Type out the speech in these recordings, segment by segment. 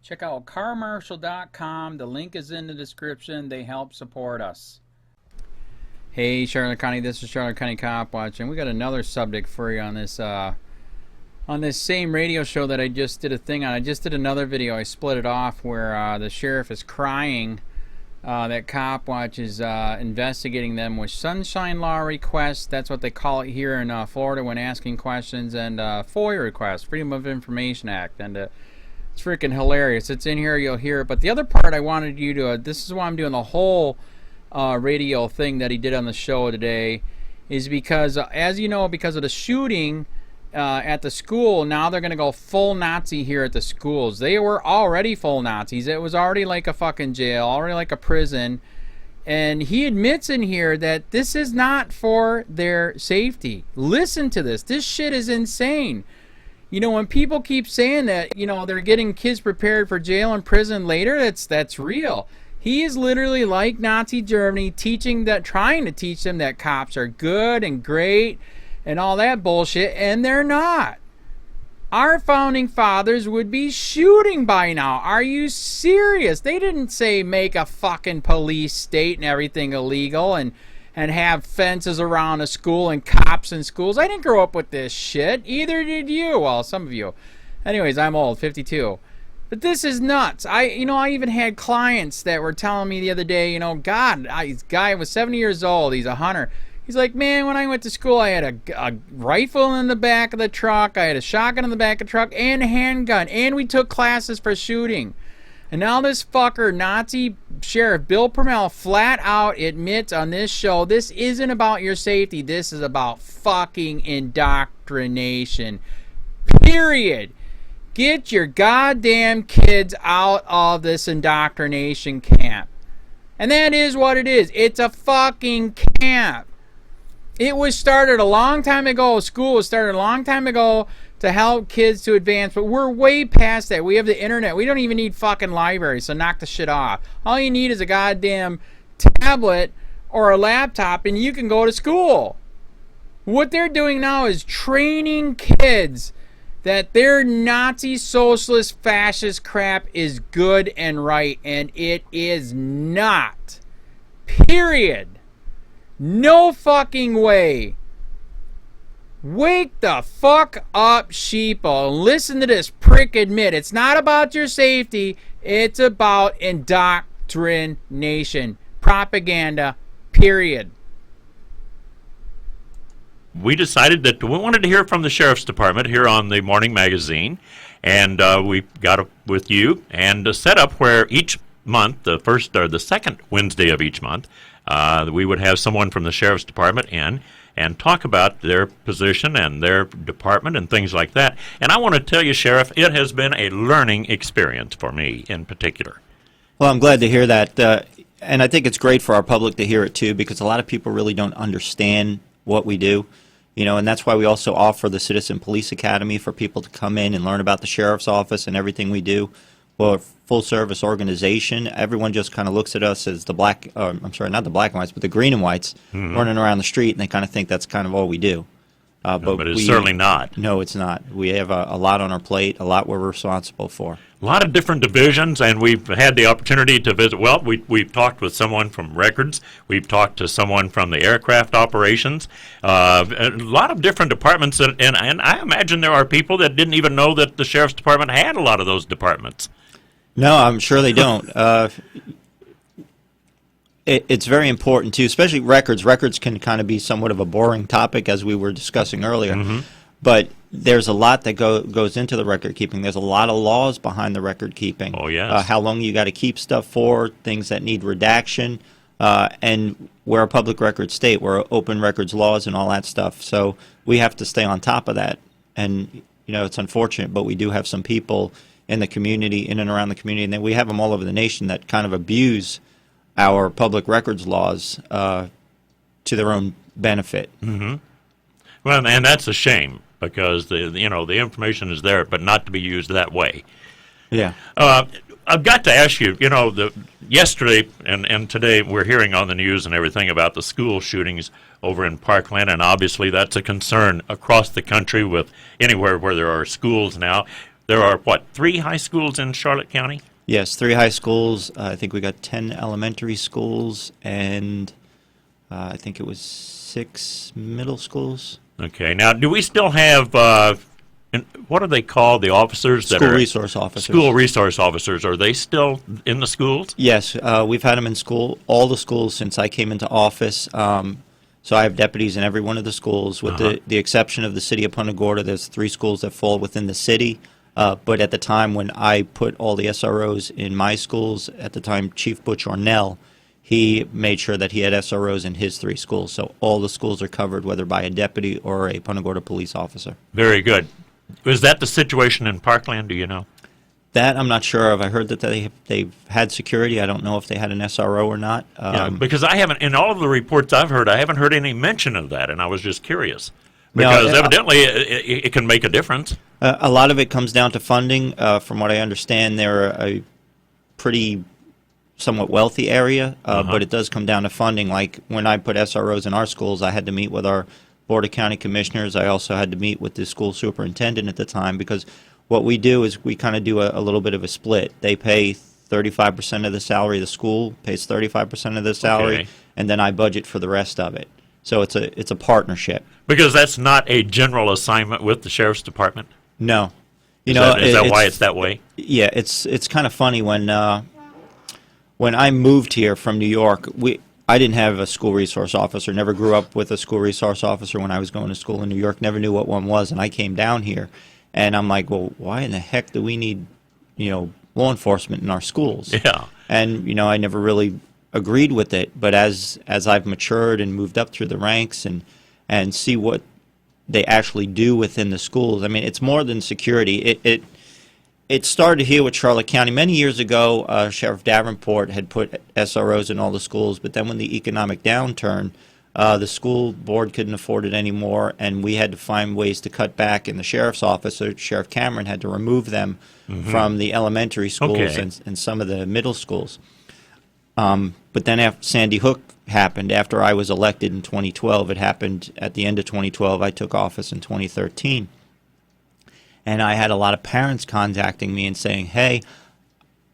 Check out carmarshal.com. The link is in the description. They help support us. Hey, Charlotte County, this is Charlotte County Cop Watch, and we got another subject for you on this same radio show that I just did a thing on. I just did another video. I split it off where the sheriff is crying that Cop Watch is investigating them with sunshine law requests. That's what they call it here in Florida when asking questions, and FOIA requests, Freedom of Information Act, and it's freaking hilarious. It's in here, you'll hear it. But the other part I wanted you to, this is why I'm doing the whole radio thing that he did on the show today, is because, as you know, because of the shooting at the school, now they're going to go full Nazi here at the schools. They were already full Nazis. It was already like a fucking jail, already like a prison. And he admits in here that this is not for their safety. Listen to this. This shit is insane. You know, when people keep saying that, you know, they're getting kids prepared for jail and prison later, that's real. He is literally like Nazi Germany, trying to teach them that cops are good and great and all that bullshit, and they're not. Our founding fathers would be shooting by now. Are you serious? They didn't say make a fucking police state and everything illegal and have fences around a school and cops in schools. I didn't grow up with this shit. Either did you. Well, some of you. Anyways, I'm old, 52. But this is nuts. I even had clients that were telling me the other day, you know, this guy was 70 years old. He's a hunter. He's like, man, when I went to school, I had a rifle in the back of the truck. I had a shotgun in the back of the truck and a handgun. And we took classes for shooting. And now this fucker, Nazi Sheriff Bill PRUMMELL, flat out admits on this show, this isn't about your safety. This is about fucking indoctrination. Period. Get your goddamn kids out of this indoctrination camp. And that is what it is. It's a fucking camp. It was started a long time ago. School was started a long time ago to help kids to advance, but we're way past that. We have the internet. We don't even need fucking libraries, so knock the shit off. All you need is a goddamn tablet or a laptop, and you can go to school. What they're doing now is training kids that their Nazi, socialist, fascist crap is good and right, and it is not. Period. No fucking way. Wake the fuck up, sheeple. Listen to this prick admit. It's not about your safety. It's about indoctrination. Propaganda. Period. We decided that we wanted to hear from the Sheriff's Department here on the Morning Magazine. And we got up with you and set up where each month, the first or the second Wednesday of each month, we would have someone from the Sheriff's Department in and talk about their position and their department and things like that. And I want to tell you, Sheriff, it has been a learning experience for me in particular. Well, I'm glad to hear that. And I think it's great for our public to hear it, too, because a lot of people really don't understand what we do. You know, and that's why we also offer the Citizen Police Academy for people to come in and learn about the Sheriff's Office and everything we do. We're a full-service organization. Everyone just kind of looks at us as the black, I'm sorry, not the black and whites, but the green and whites running around the street, and they kind of think that's kind of all we do. But it's certainly not. No, it's not. We have a lot on our plate, a lot we're responsible for. A lot of different divisions, and we've had the opportunity to visit. Well, we've talked with someone from records. We've talked to someone from the aircraft operations. A lot of different departments, and I imagine there are people that didn't even know that the Sheriff's Department had a lot of those departments. No, I'm sure they don't. It's very important, too, especially records. Records can kind of be somewhat of a boring topic, as we were discussing earlier. But there's a lot that goes into the record keeping. There's a lot of laws behind the record keeping. Oh, yes. How long you got to keep stuff for, things that need redaction, and we're a public record state. We're open records laws and all that stuff. So we have to stay on top of that. And, you know, it's unfortunate, but we do have some people in the community, in and around the community, and then we have them all over the nation that kind of abuse our public records laws to their own benefit. Well, and that's a shame, because the information is there, but not to be used that way. Yeah. I've got to ask you, yesterday and today we're hearing on the news and everything about the school shootings over in Parkland, and obviously that's a concern across the country with anywhere where there are schools now. there are, what, 3 high schools in Charlotte County? Yes, 3 high schools. I think we got 10 elementary schools, and I think it was 6 middle schools. Okay. Now, do we still have, what are they called, the officers? School resource officers. School resource officers. Are they still in the schools? Yes, we've had them in school, all the schools since I came into office. So I have deputies in every one of the schools, with the exception of the city of Punta Gorda. There's 3 schools that fall within the city. But at the time when I put all the SROs in my schools, at the time Chief Butch Ornell, he made sure that he had SROs in his 3 schools. So all the schools are covered, whether by a deputy or a Punta Gorda police officer. Very good. Was that the situation in Parkland, do you know? That I'm not sure of. I heard that they've had security. I don't know if they had an SRO or not. Yeah, because I haven't, in all of the reports I've heard, I haven't heard any mention of that, and I was just curious. Because evidently it can make a difference. A lot of it comes down to funding. From what I understand, they're a pretty somewhat wealthy area, but it does come down to funding. Like when I put SROs in our schools, I had to meet with our Board of County Commissioners. I also had to meet with the school superintendent at the time, because what we do is we kind of do a little bit of a split. They pay 35% of the salary. The school pays 35% of the salary, and then I budget for the rest of it. So it's a partnership. Because that's not a general assignment with the Sheriff's Department? No. Is that why it's that way? Yeah, it's kind of funny. When I moved here from New York, I didn't have a school resource officer, never grew up with a school resource officer when I was going to school in New York, never knew what one was, and I came down here, and I'm like, well, why in the heck do we need, law enforcement in our schools? Yeah. And, I never really agreed with it, but as I've matured and moved up through the ranks and see what they actually do within the schools, I mean, it's more than security. It started here with Charlotte County. Many years ago, Sheriff Davenport had put SROs in all the schools, but then when the economic downturn, the school board couldn't afford it anymore, and we had to find ways to cut back in the sheriff's office. So Sheriff Cameron had to remove them from the elementary schools and some of the middle schools. But then after Sandy Hook happened, after I was elected in 2012, it happened at the end of 2012. I took office in 2013. And I had a lot of parents contacting me and saying, hey,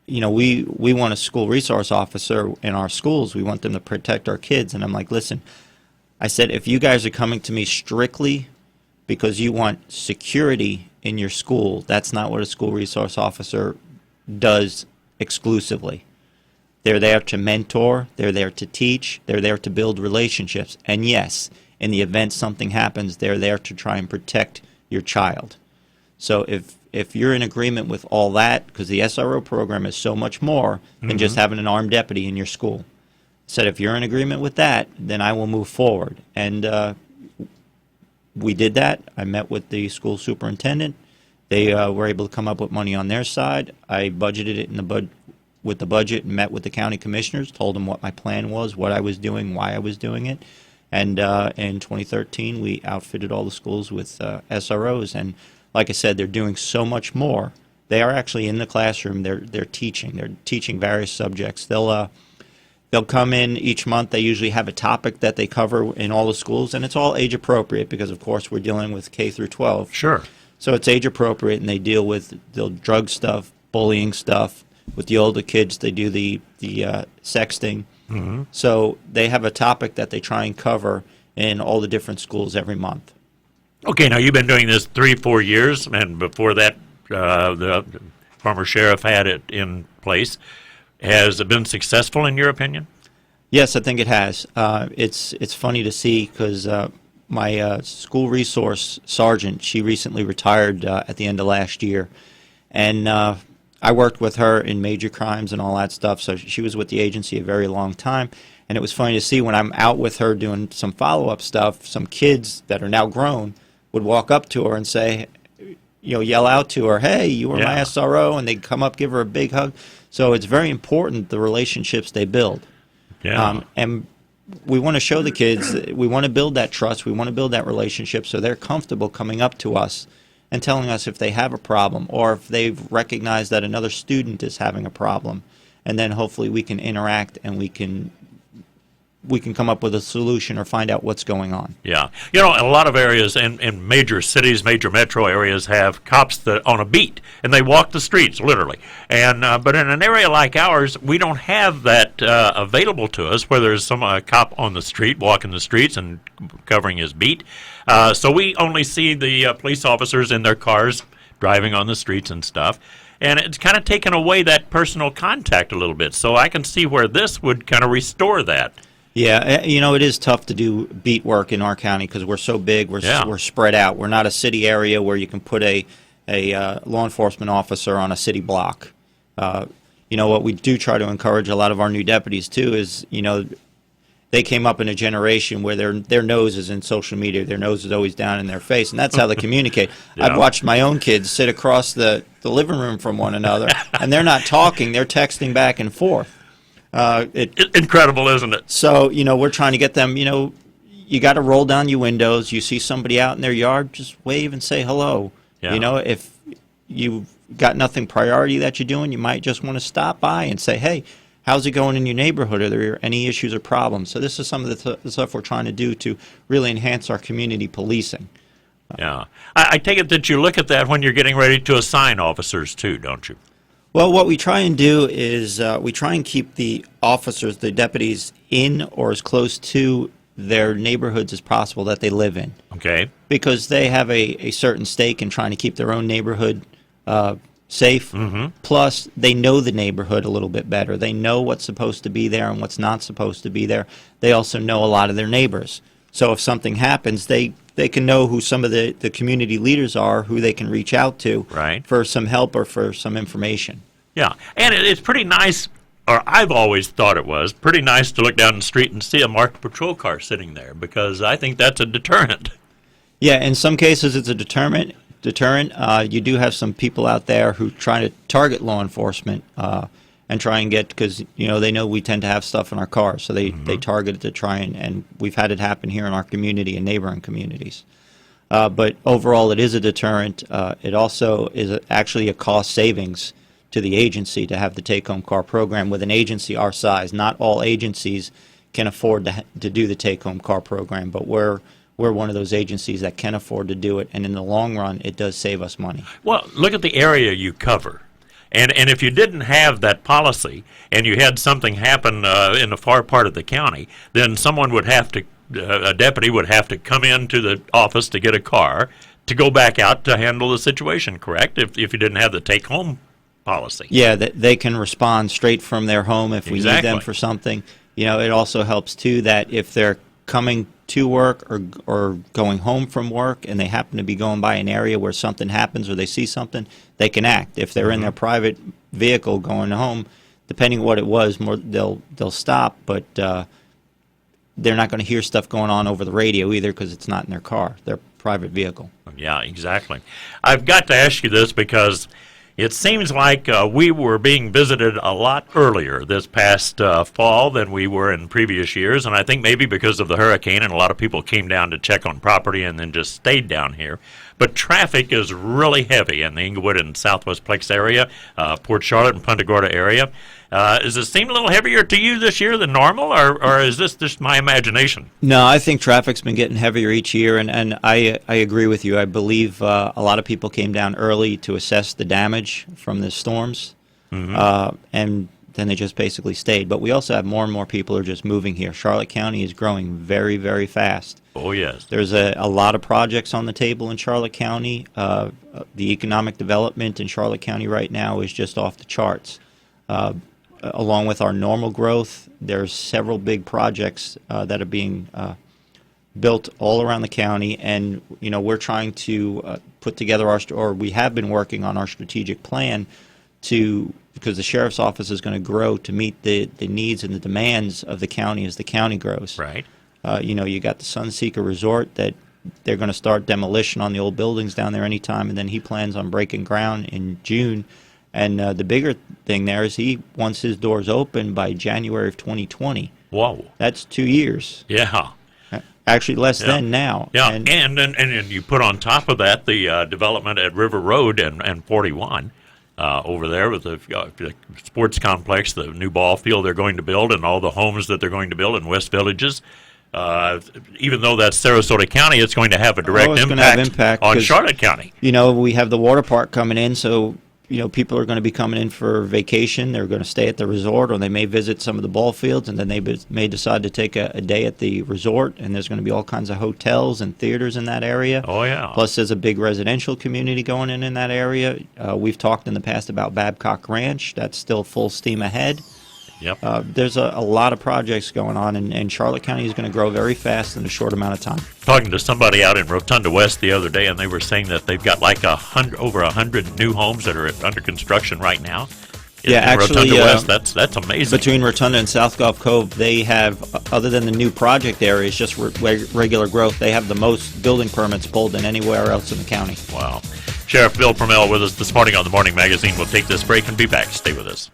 we want a school resource officer in our schools. We want them to protect our kids. And I'm like, listen, I said, if you guys are coming to me strictly because you want security in your school, that's not what a school resource officer does exclusively. They're there to mentor, they're there to teach, they're there to build relationships. And yes, in the event something happens, they're there to try and protect your child. So if you're in agreement with all that, because the SRO program is so much more than just having an armed deputy in your school. Said if you're in agreement with that, then I will move forward. And we did that. I met with the school superintendent. They were able to come up with money on their side. I budgeted it in with the budget and met with the county commissioners, told them what my plan was, what I was doing, why I was doing it. And in 2013, we outfitted all the schools with SROs. And like I said, they're doing so much more. They are actually in the classroom. They're teaching. They're teaching various subjects. They'll come in each month. They usually have a topic that they cover in all the schools, and it's all age appropriate because, of course, we're dealing with K through 12. Sure. So it's age appropriate, and they deal with the drug stuff, bullying stuff. With the older kids, they do the sexting. So they have a topic that they try and cover in all the different schools every month. Okay, now you've been doing this 3-4 years, and before that, the former sheriff had it in place. Has it been successful in your opinion? Yes, I think it has. It's funny to see because my school resource sergeant, she recently retired at the end of last year, and I worked with her in major crimes and all that stuff. So she was with the agency a very long time, and it was funny to see when I'm out with her doing some follow-up stuff. Some kids that are now grown would walk up to her and say, yell out to her, "Hey, you were my SRO," and they'd come up, give her a big hug. So it's very important, the relationships they build. Yeah. And we want to show the kids, we want to build that trust, we want to build that relationship so they're comfortable coming up to us and telling us if they have a problem or if they've recognized that another student is having a problem. And then hopefully we can interact and we can we can come up with a solution or find out what's going on. Yeah. You know, a lot of areas in major cities, major metro areas have cops that on a beat, and they walk the streets, literally. And but in an area like ours, we don't have that available to us, where there's some cop on the street, walking the streets and covering his beat. So we only see the police officers in their cars driving on the streets and stuff. And it's kind of taken away that personal contact a little bit. So I can see where this would kind of restore that. Yeah, you know, it is tough to do beat work in our county because we're so big. We're spread out. We're not a city area where you can put a law enforcement officer on a city block. You know, what we do try to encourage a lot of our new deputies too is, you know, they came up in a generation where their nose is in social media. Their nose is always down in their face, and that's how they communicate. Yeah. I've watched my own kids sit across the living room from one another, and they're not talking. They're texting back and forth. Incredible, isn't it? So, you know, we're trying to get them, you know, you got to roll down your windows. You see somebody out in their yard, just wave and say hello. Yeah. You know, if you've got nothing priority that you're doing, you might just want to stop by and say, hey, how's it going in your neighborhood? Are there any issues or problems? So this is some of the stuff we're trying to do to really enhance our community policing. Yeah. I take it that you look at that when you're getting ready to assign officers too, don't you? Well, what we try and do is we try and keep the officers, the deputies, in or as close to their neighborhoods as possible that they live in. Okay. Because they have a certain stake in trying to keep their own neighborhood safe. Mm-hmm. Plus, they know the neighborhood a little bit better. They know what's supposed to be there and what's not supposed to be there. They also know a lot of their neighbors. So if something happens, they can know who some of the community leaders are, who they can reach out to for some help or for some information. Yeah, and it's pretty nice, or I've always thought it was, pretty nice to look down the street and see a marked patrol car sitting there, because I think that's a deterrent. Yeah, in some cases it's a deterrent. You do have some people out there who try to target law enforcement and try and get, because you know they know we tend to have stuff in our cars, so they target it to try and we've had it happen here in our community and neighboring communities. But overall, it is a deterrent. It also is actually a cost savings to the agency to have the take-home car program. With an agency our size, not all agencies can afford to do the take-home car program, but we're one of those agencies that can afford to do it, and in the long run, it does save us money. Well, look at the area you cover. And if you didn't have that policy and you had something happen in a far part of the county, then someone would have to, a deputy would have to come into the office to get a car to go back out to handle the situation, correct? If you didn't have the take-home policy. Yeah, they can respond straight from their home if we need them for something. You know, it also helps, too, that if they're coming to work or going home from work and they happen to be going by an area where something happens or they see something, they can act. If they're in their private vehicle going home, depending on what it was, they'll stop, but they're not going to hear stuff going on over the radio either because it's not in their car, their private vehicle. Yeah, exactly. I've got to ask you this because it seems like we were being visited a lot earlier this past fall than we were in previous years, and I think maybe because of the hurricane and a lot of people came down to check on property and then just stayed down here. But traffic is really heavy in the Inglewood and Southwest Plex area, Port Charlotte and Punta Gorda area. Does it seem a little heavier to you this year than normal, or is this just my imagination? No, I think traffic's been getting heavier each year, and I agree with you. I believe a lot of people came down early to assess the damage from the storms, and then they just basically stayed. But we also have more and more people who are just moving here. Charlotte County is growing very, very fast. Oh, yes. There's a lot of projects on the table in Charlotte County. The economic development in Charlotte County right now is just off the charts. Along with our normal growth, there's several big projects that are being built all around the county, and you know we're trying to put together we have been working on our strategic plan because the sheriff's office is going to grow to meet the needs and the demands of the county as the county grows. Right. You know, you got the Sunseeker Resort that they're going to start demolition on the old buildings down there anytime, and then he plans on breaking ground in June. And the bigger thing there is he wants his doors open by January of 2020. Whoa. That's 2 years. Yeah. Actually, less than now. Yeah, and you put on top of that the development at River Road and 41. over there with the sports complex, the new ball field they're going to build, and all the homes that they're going to build in West Villages. Even though that's Sarasota County, it's going to have a direct impact on Charlotte County. You know, we have the water park coming in, so, you know, people are going to be coming in for vacation. They're going to stay at the resort, or they may visit some of the ball fields, and then they may decide to take a day at the resort, and there's going to be all kinds of hotels and theaters in that area. Oh, yeah. Plus, there's a big residential community going in that area. We've talked in the past about Babcock Ranch. That's still full steam ahead. Yep. There's a lot of projects going on, and Charlotte County is going to grow very fast in a short amount of time. Talking to somebody out in Rotunda West the other day, and they were saying that they've got like over 100 new homes that are under construction right now. Yeah, actually, Rotunda West, that's amazing. Between Rotunda and South Gulf Cove, they have, other than the new project areas, just regular growth, they have the most building permits pulled than anywhere else in the county. Wow. Sheriff Bill Prummell with us this morning on the Morning Magazine. We'll take this break and be back. Stay with us.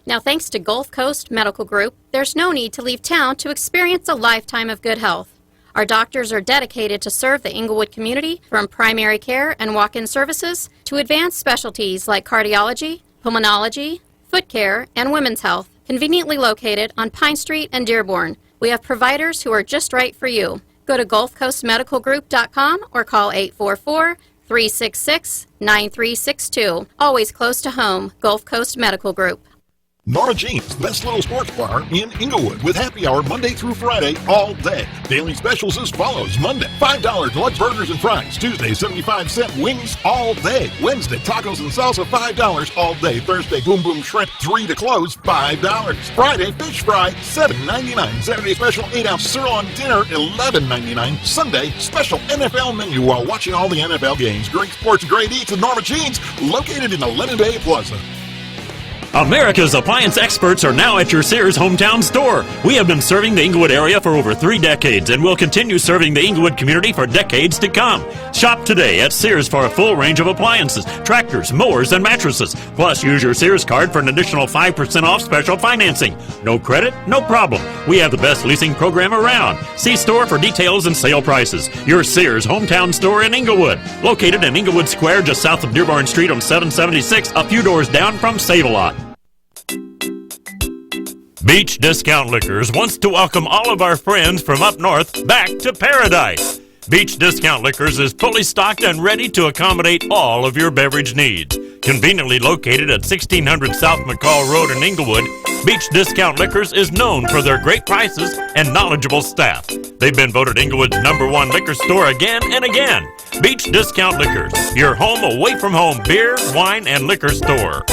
Now, thanks to Gulf Coast Medical Group, there's no need to leave town to experience a lifetime of good health. Our doctors are dedicated to serve the Englewood community, from primary care and walk-in services to advanced specialties like cardiology, pulmonology, foot care, and women's health, conveniently located on Pine Street and Dearborn. We have providers who are just right for you. Go to GulfCoastMedicalGroup.com or call 844-366-9362. Always close to home, Gulf Coast Medical Group. Norma Jean's Best Little Sports Bar in Inglewood with happy hour Monday through Friday all day. Daily specials as follows. Monday, $5 deluxe burgers and fries. Tuesday, 75-cent wings all day. Wednesday, tacos and salsa, $5 all day. Thursday, boom boom shrimp, 3 to close, $5. Friday, fish fry, $7.99. Saturday special 8-ounce sirloin dinner, $11.99. Sunday, special NFL menu while watching all the NFL games. Great sports, great eats at Norma Jean's, located in the Lennon Bay Plaza. America's appliance experts are now at your Sears hometown store. We have been serving the Englewood area for over 3 decades and will continue serving the Englewood community for decades to come. Shop today at Sears for a full range of appliances, tractors, mowers, and mattresses. Plus, use your Sears card for an additional 5% off special financing. No credit? No problem. We have the best leasing program around. See store for details and sale prices. Your Sears hometown store in Englewood. Located in Englewood Square just south of Dearborn Street on 776, a few doors down from Save-A-Lot. Beach Discount Liquors wants to welcome all of our friends from up north back to paradise. Beach Discount Liquors is fully stocked and ready to accommodate all of your beverage needs. Conveniently located at 1600 South McCall Road in Englewood, Beach Discount Liquors is known for their great prices and knowledgeable staff. They've been voted Englewood's #1 liquor store again and again. Beach Discount Liquors, your home away from home beer, wine, and liquor store.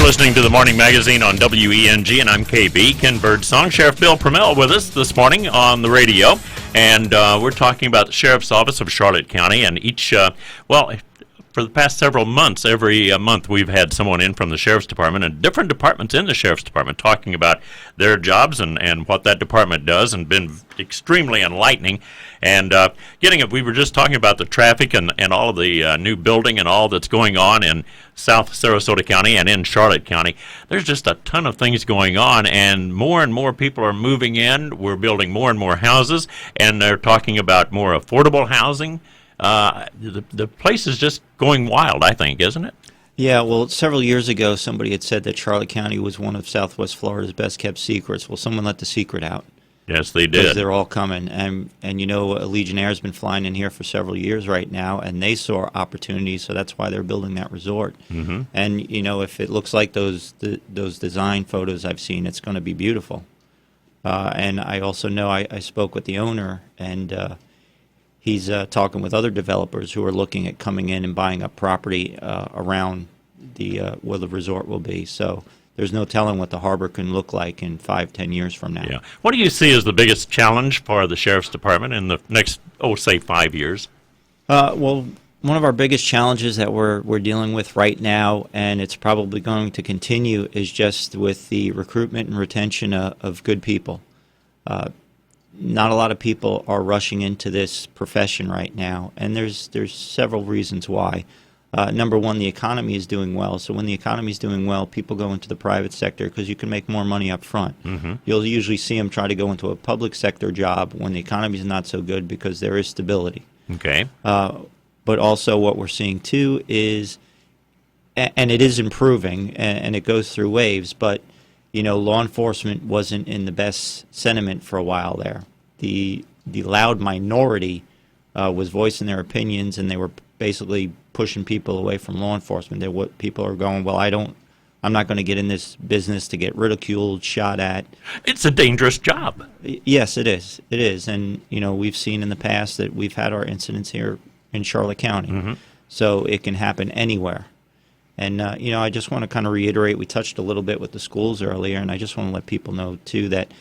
Listening to the Morning Magazine on WENG, and I'm KB, Ken Birdsong. Sheriff Bill Prummell with us this morning on the radio, and we're talking about the Sheriff's Office of Charlotte County, and each, for the past several months, every month we've had someone in from the Sheriff's Department and different departments in the Sheriff's Department talking about their jobs and what that department does, and been extremely enlightening. And we were just talking about the traffic and all of the new building and all that's going on in South Sarasota County and in Charlotte County. There's just a ton of things going on, and more people are moving in. We're building more and more houses, and they're talking about more affordable housing. The place is just going wild, I think, isn't it? Yeah, well, several years ago, somebody had said that Charlotte County was one of Southwest Florida's best-kept secrets. Well, someone let the secret out. Yes, they Because did. they're all coming. And you know, a Legionnaires been flying in here for several years right now, and they saw opportunities, so that's why they're building that resort. Mm-hmm. And, you know, if it looks like those design photos I've seen, it's going to be beautiful. And I also know I spoke with the owner, and he's talking with other developers who are looking at coming in and buying up property around where the resort will be. So there's no telling what the harbor can look like in 5-10 years from now. Yeah. What do you see as the biggest challenge for the Sheriff's Department in the next, say 5 years? Well, one of our biggest challenges that we're dealing with right now, and it's probably going to continue, is just with the recruitment and retention of good people. not a lot of people are rushing into this profession right now, and there's several reasons why. Number one, the economy is doing well. So when the economy is doing well, people go into the private sector because you can make more money up front. You'll usually see them try to go into a public sector job when the economy is not so good because there is stability. Okay. But also what we're seeing too is, and it is improving, and it goes through waves, but law enforcement wasn't in the best sentiment for a while there. The loud minority was voicing their opinions, and they were basically pushing people away from law enforcement. People are going, well, I'm not going to get in this business to get ridiculed, shot at. It's a dangerous job. Yes, it is. It is, and we've seen in the past that we've had our incidents here in Charlotte County, so it can happen anywhere. And I just want to kind of reiterate. We touched a little bit with the schools earlier, and I just want to let people know too that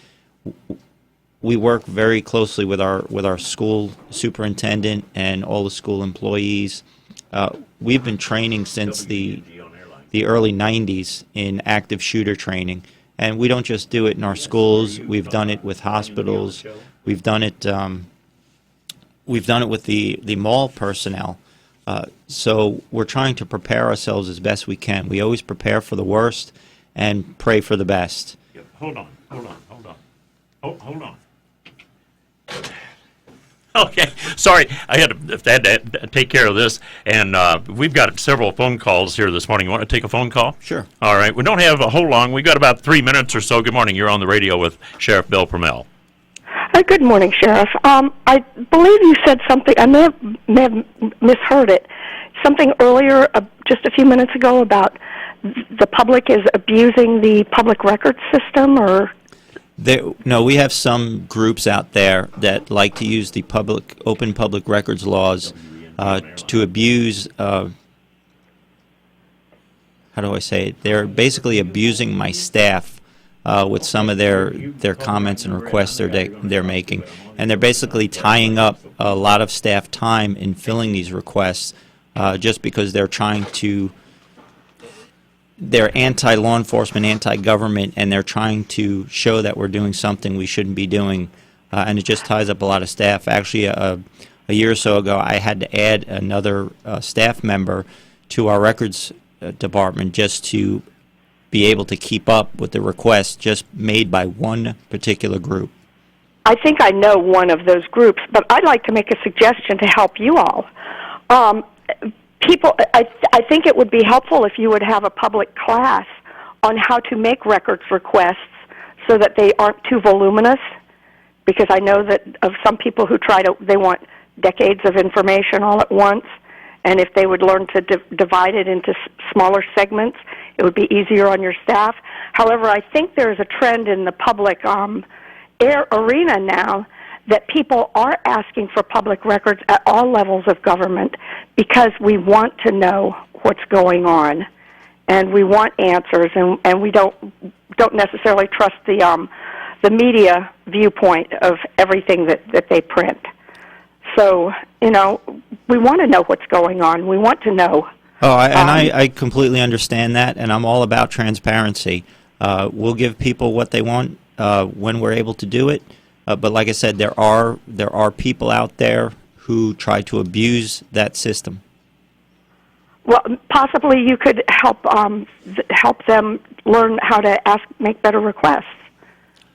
we work very closely with our school superintendent and all the school employees. We've been training since the early 90s in active shooter training, and we don't just do it in our schools. We've done it with hospitals. We've done it with the mall personnel. So we're trying to prepare ourselves as best we can. We always prepare for the worst and pray for the best. Hold on. Okay, sorry, I had to take care of this, and we've got several phone calls here this morning. You want to take a phone call? Sure. All right, we don't have a whole long. We've got about 3 minutes or so. Good morning. You're on the radio with Sheriff Bill PRUMMELL. Good morning, Sheriff. I believe you said something, I may have misheard it, something earlier, just a few minutes ago, about the public is abusing the public records system, or... No, we have some groups out there that like to use the open public records laws to abuse, how do I say it? They're basically abusing my staff with some of their comments and requests they're making. And they're basically tying up a lot of staff time in filling these requests just because they're trying to... They're anti-law enforcement, anti-government, and they're trying to show that we're doing something we shouldn't be doing, and it just ties up a lot of staff. Actually, a year or so ago, I had to add another staff member to our records department just to be able to keep up with the requests just made by one particular group. I think I know one of those groups, but I'd like to make a suggestion to help you all. I think it would be helpful if you would have a public class on how to make records requests so that they aren't too voluminous, because I know that of some people who they want decades of information all at once, and if they would learn to divide it into smaller segments, it would be easier on your staff. However, I think there is a trend in the public arena now that people are asking for public records at all levels of government because we want to know what's going on, and we want answers, and we don't necessarily trust the media viewpoint of everything that they print. So, we want to know what's going on. We want to know. I completely understand that, and I'm all about transparency. We'll give people what they want when we're able to do it. But like I said, there are people out there who try to abuse that system. Well, possibly you could help them learn how to make better requests,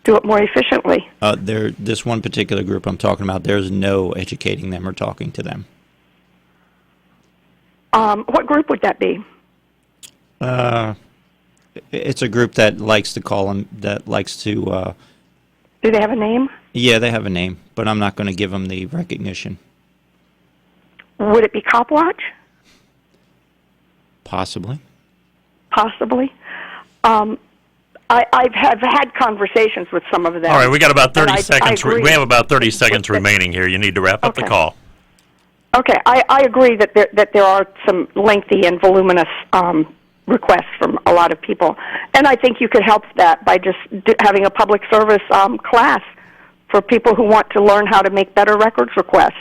do it more efficiently. This one particular group I'm talking about, there's no educating them or talking to them. What group would that be? It's a group that likes to call them, that likes to... Do they have a name? Yeah, they have a name, but I'm not going to give them the recognition. Would it be COPWATCH? Possibly. Possibly. I have had conversations with some of them. All right, we got about 30 seconds. We have about 30 seconds remaining here. You need to wrap up the call. Okay, I agree that there are some lengthy and voluminous requests from a lot of people, and I think you could help that by just having a public service class for people who want to learn how to make better records requests.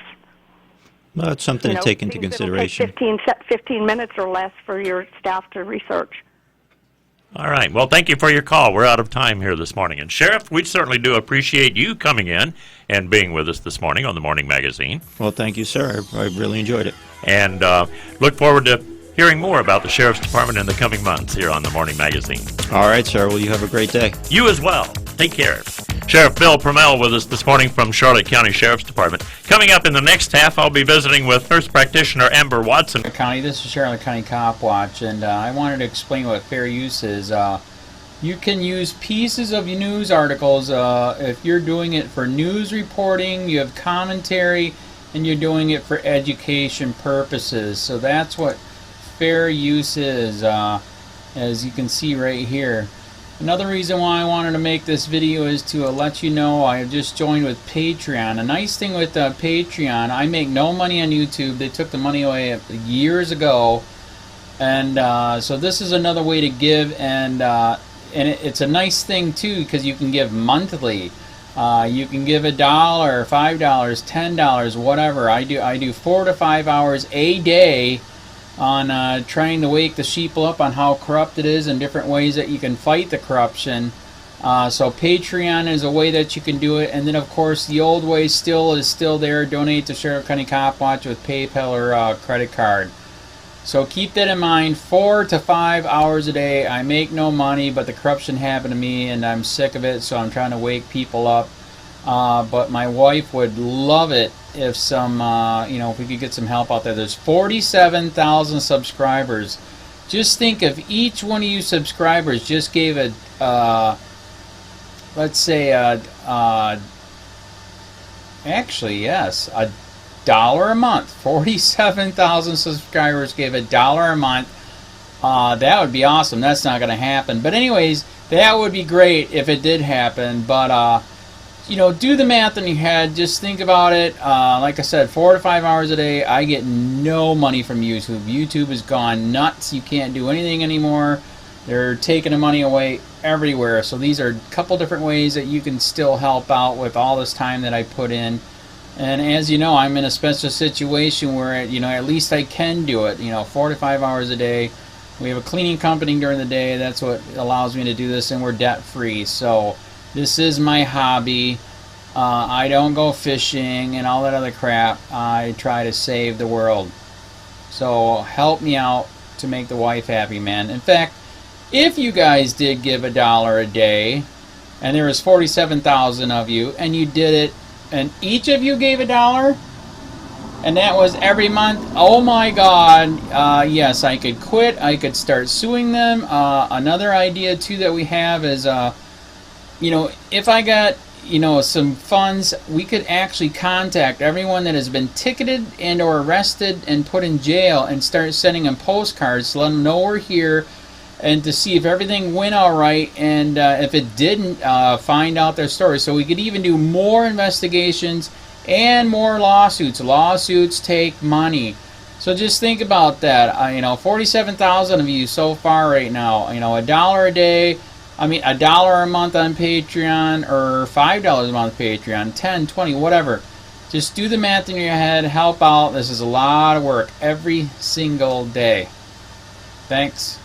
Well, that's something to take into consideration. Take 15 minutes or less for your staff to research. All right. Well, thank you for your call. We're out of time here this morning. And Sheriff, we certainly do appreciate you coming in and being with us this morning on the Morning Magazine. Well, thank you, sir. I really enjoyed it. And look forward to hearing more about the Sheriff's Department in the coming months here on the Morning Magazine. All right, sir. Well, you have a great day. You as well. Take care. Sheriff Bill PRUMMELL with us this morning from Charlotte County Sheriff's Department. Coming up in the next half, I'll be visiting with nurse practitioner Amber Watson. County, this is Charlotte County COPWATCH, and I wanted to explain what fair use is. You can use pieces of news articles if you're doing it for news reporting, you have commentary, and you're doing it for education purposes. So that's what fair use is, as you can see right here. Another reason why I wanted to make this video is to let you know I have just joined with Patreon. A nice thing with Patreon, I make no money on YouTube. They took the money away years ago, and so this is another way to give, and it's a nice thing too because you can give monthly. You can give $1, $5, $10, whatever. I do 4 to 5 hours a day on trying to wake the sheeple up on how corrupt it is and different ways that you can fight the corruption. So Patreon is a way that you can do it, and then of course the old way is still there. Donate to Charlotte County COPWATCH with PayPal or credit card. So keep that in mind. 4 to 5 hours a day. I make no money, but the corruption happened to me, and I'm sick of it. So I'm trying to wake people up. But my wife would love it if if we could get some help out there. There's 47,000 subscribers. Just think if each one of you subscribers just gave let's say actually yes, $1 a month. 47,000 subscribers gave $1 a month. That would be awesome. That's not going to happen. But anyways, that would be great if it did happen. But do the math in your head. Just think about it. Like I said, 4 to 5 hours a day. I get no money from YouTube. YouTube has gone nuts. You can't do anything anymore. They're taking the money away everywhere. So these are a couple different ways that you can still help out with all this time that I put in. And as you know, I'm in a special situation where, at least I can do it. 4 to 5 hours a day. We have a cleaning company during the day. That's what allows me to do this, and we're debt free. So this is my hobby. I don't go fishing and all that other crap. I try to save the world. So help me out to make the wife happy, man. In fact, if you guys did give $1 a day, and there was 47,000 of you, and you did it, and each of you gave $1, and that was every month, oh my God, yes, I could quit. I could start suing them. Another idea too that we have is, if I got some funds, we could actually contact everyone that has been ticketed and or arrested and put in jail and start sending them postcards to let them know we're here, and to see if everything went all right, and if it didn't, find out their story. So we could even do more investigations and more lawsuits. Lawsuits take money. So just think about that. 47,000 of you so far right now. $1 a day. $1 a month on Patreon, or $5 a month Patreon, 10, 20, whatever. Just do the math in your head, help out. This is a lot of work every single day. Thanks.